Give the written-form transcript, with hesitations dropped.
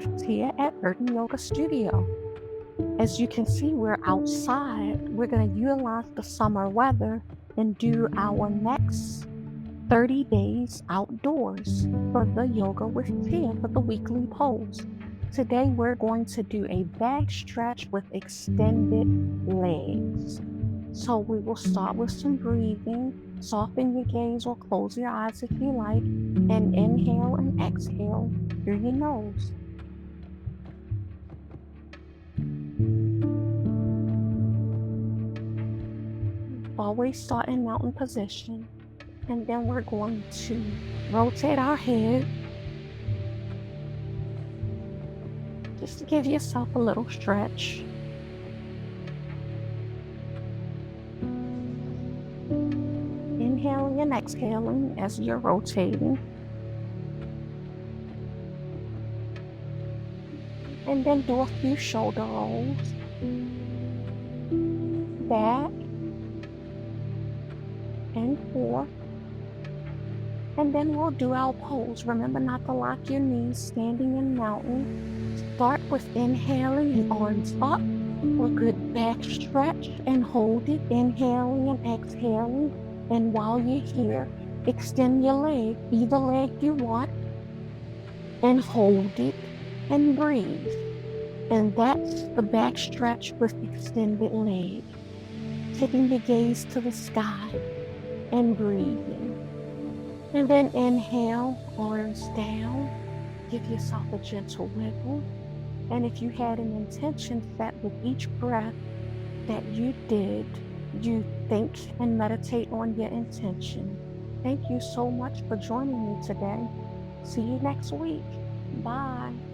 with Tia at Burton Yoga Studio. As you can see, we're outside. We're going to utilize the summer weather and do our next 30 days outdoors for the Yoga with Tia for the weekly pose. Today, we're going to do a back stretch with extended legs. So we will start with some breathing. Soften your gaze or close your eyes if you like, and inhale and exhale through your nose. Always start in mountain position, and then we're going to rotate our head just to give yourself a little stretch. Inhaling and exhaling as you're rotating. And then do a few shoulder rolls. Back and forth. And then we'll do our pose. Remember not to lock your knees standing in mountain. Start with inhaling and arms up for a good back stretch and hold it, inhaling and exhaling. And while you're here, extend your leg, either leg you want, and hold it and breathe. And that's the back stretch with extended leg. Taking the gaze to the sky and breathing. And then inhale, arms down. Give yourself a gentle wiggle. And if you had an intention set with each breath that you did, you think and meditate on your intention. Thank you so much for joining me today. See you next week. Bye.